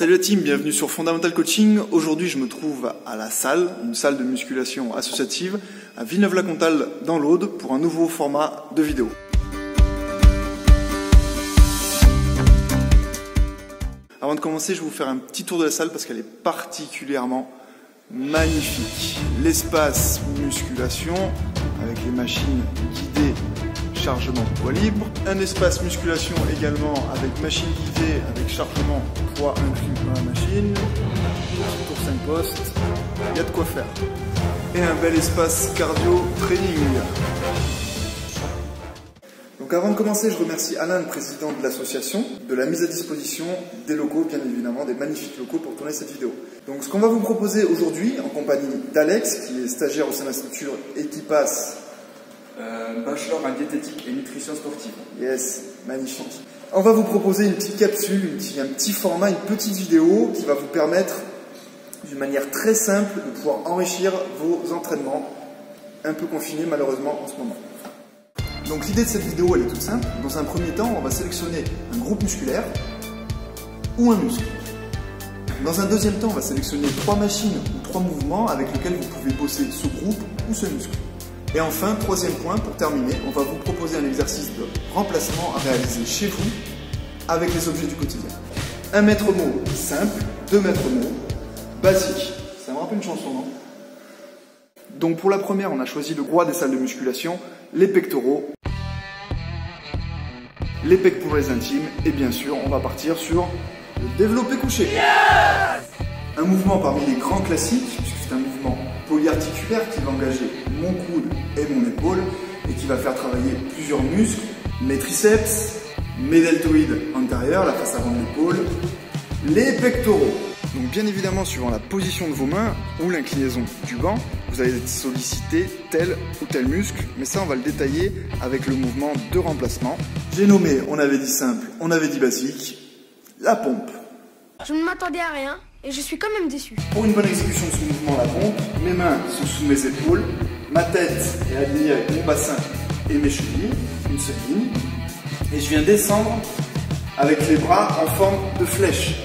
Salut la team, bienvenue sur Fondamental Coaching. Aujourd'hui, je me trouve à la salle, une salle de musculation associative à Villeneuve-la-Comtale dans l'Aude pour un nouveau format de vidéo. Avant de commencer, je vais vous faire un petit tour de la salle parce qu'elle est particulièrement magnifique. L'espace musculation avec les machines guidées, chargement poids libre. Un espace musculation également avec machine guidée, avec chargement poids inclus dans la machine. Pour 5 postes, il y a de quoi faire. Et un bel espace cardio training. Donc avant de commencer, je remercie Alain, le président de l'association, de la mise à disposition des locaux, bien évidemment, des magnifiques locaux pour tourner cette vidéo. Donc ce qu'on va vous proposer aujourd'hui, en compagnie d'Alex, qui est stagiaire au sein de la structure et qui passe bachelor en diététique et nutrition sportive. Yes, magnifique. On va vous proposer une petite capsule, un petit format, une petite vidéo qui va vous permettre, d'une manière très simple, de pouvoir enrichir vos entraînements, un peu confinés malheureusement en ce moment. Donc l'idée de cette vidéo, elle est toute simple. Dans un premier temps, on va sélectionner un groupe musculaire ou un muscle. Dans un deuxième temps, on va sélectionner 3 machines ou 3 mouvements avec lesquels vous pouvez bosser ce groupe ou ce muscle. Et enfin, troisième point, pour terminer, on va vous proposer un exercice de remplacement à réaliser chez vous avec les objets du quotidien. Un maître mot simple, 2 maîtres mots, basique. Ça me rappelle une chanson, non? Donc pour la première, on a choisi le roi des salles de musculation, les pectoraux, les pecs pour les intimes, et bien sûr, on va partir sur le développé couché. Yes! Un mouvement parmi les grands classiques, puisque c'est un mouvement polyarticulaire qui va engager mon coude et mon épaule et qui va faire travailler plusieurs muscles, mes triceps, mes deltoïdes antérieurs, la face avant de l'épaule, les pectoraux. Donc bien évidemment, suivant la position de vos mains ou l'inclinaison du banc, vous allez solliciter tel ou tel muscle, mais ça on va le détailler avec le mouvement de remplacement. J'ai nommé, on avait dit simple, on avait dit basique, la pompe. Je ne m'attendais à rien et je suis quand même déçu. Pour une bonne exécution de ce mouvement, la pompe, mes mains sont sous mes épaules, ma tête est alignée avec mon bassin et mes chevilles, une seule ligne, et je viens descendre avec les bras en forme de flèche.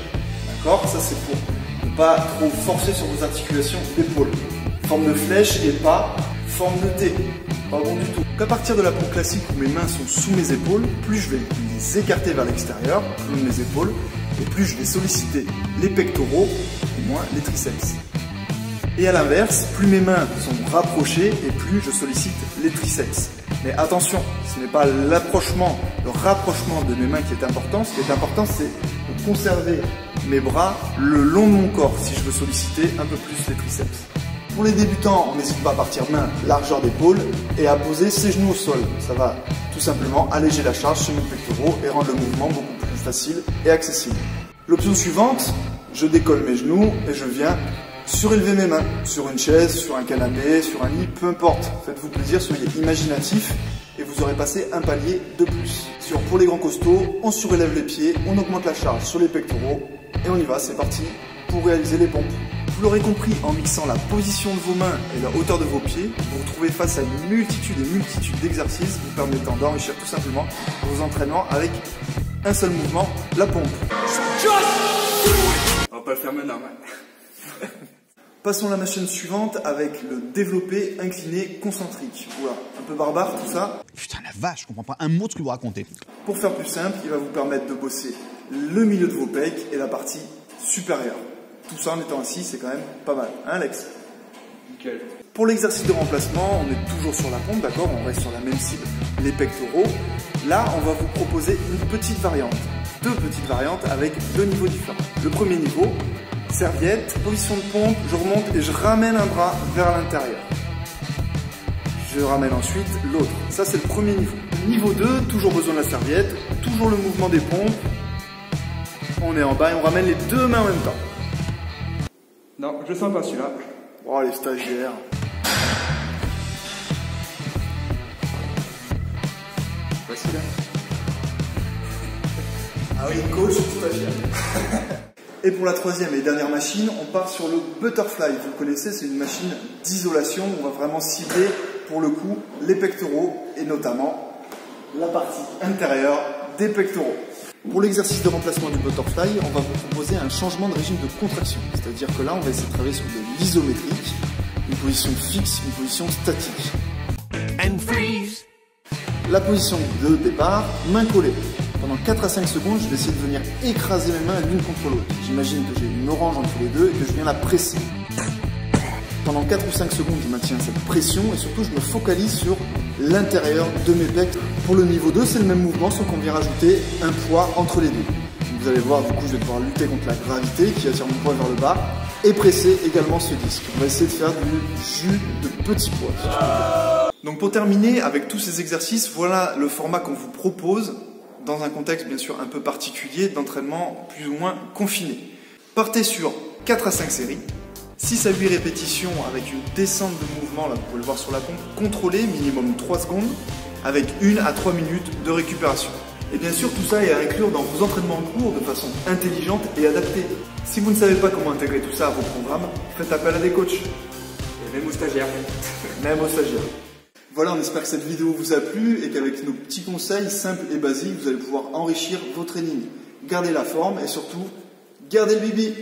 D'accord? Ça c'est pour ne pas trop forcer sur vos articulations d'épaule. Forme de flèche et pas forme de T. Pas bon du tout. Donc à partir de la pompe classique où mes mains sont sous mes épaules, plus je vais les écarter vers l'extérieur, plus mes épaules, et plus je vais solliciter les pectoraux et moins les triceps. Et à l'inverse, plus mes mains sont rapprochées et plus je sollicite les triceps. Mais attention, ce n'est pas l'approchement, le rapprochement de mes mains qui est important. Ce qui est important, c'est de conserver mes bras le long de mon corps si je veux solliciter un peu plus les triceps. Pour les débutants, on n'hésite pas à partir main, largeur d'épaule et à poser ses genoux au sol. Ça va tout simplement alléger la charge sur mes pectoraux et rendre le mouvement beaucoup plus facile et accessible. L'option suivante, je décolle mes genoux et je viens surélever mes mains sur une chaise, sur un canapé, sur un lit, peu importe. Faites-vous plaisir, soyez imaginatifs et vous aurez passé un palier de plus. Pour les grands costauds, on surélève les pieds, on augmente la charge sur les pectoraux et on y va, c'est parti pour réaliser les pompes. Vous l'aurez compris, en mixant la position de vos mains et la hauteur de vos pieds, vous vous retrouvez face à une multitude et multitude d'exercices vous permettant d'enrichir tout simplement vos entraînements avec un seul mouvement, la pompe. On va pas le faire maintenant. Passons à la machine suivante avec le développé incliné concentrique. Voilà, un peu barbare tout ça. Putain la vache, je comprends pas un mot de ce que vous racontez. Pour faire plus simple, il va vous permettre de bosser le milieu de vos pecs et la partie supérieure. Tout ça en étant assis, c'est quand même pas mal. Hein Alex? Nickel. Pour l'exercice de remplacement, on est toujours sur la pompe, d'accord? On reste sur la même cible, les pectoraux. Là, on va vous proposer une petite variante. 2 petites variantes avec 2 niveaux différents. Le premier niveau, serviette, position de pompe, je remonte et je ramène un bras vers l'intérieur. Je ramène ensuite l'autre. Ça, c'est le premier niveau. Niveau 2, toujours besoin de la serviette, toujours le mouvement des pompes. On est en bas et on ramène les 2 mains en même temps. Non, je sens pas celui-là. Oh, les stagiaires. Voici là. Ah oui, coach, stagiaire. Et pour la troisième et dernière machine, on part sur le butterfly. Vous le connaissez, c'est une machine d'isolation. On va vraiment cibler, pour le coup, les pectoraux et notamment la partie intérieure des pectoraux. Pour l'exercice de remplacement du butterfly, on va vous proposer un changement de régime de contraction. C'est-à-dire que là, on va essayer de travailler sur de l'isométrique, une position fixe, une position statique. And freeze. La position de départ, main collée. Pendant 4 à 5 secondes, je vais essayer de venir écraser mes mains l'une contre l'autre. J'imagine que j'ai une orange entre les deux et que je viens la presser. Pendant 4 ou 5 secondes, je maintiens cette pression et surtout, je me focalise sur l'intérieur de mes pecs. Pour le niveau 2, c'est le même mouvement, sauf qu'on vient rajouter un poids entre les deux. Donc vous allez voir, du coup, je vais devoir lutter contre la gravité qui attire mon poids vers le bas et presser également ce disque. On va essayer de faire du jus de petits poids. Si je peux dire. Donc pour terminer, avec tous ces exercices, voilà le format qu'on vous propose dans un contexte bien sûr un peu particulier d'entraînement plus ou moins confiné. Partez sur 4 à 5 séries, 6 à 8 répétitions avec une descente de mouvement, là vous pouvez le voir sur la pompe, contrôlée, minimum 3 secondes, avec 1 à 3 minutes de récupération. Et bien sûr, tout ça est à inclure dans vos entraînements courts de façon intelligente et adaptée. Si vous ne savez pas comment intégrer tout ça à vos programmes, faites appel à des coachs. Et même aux stagiaires. Même aux stagiaires. Voilà, on espère que cette vidéo vous a plu et qu'avec nos petits conseils simples et basiques, vous allez pouvoir enrichir vos trainings. Gardez la forme et surtout, gardez le bibi.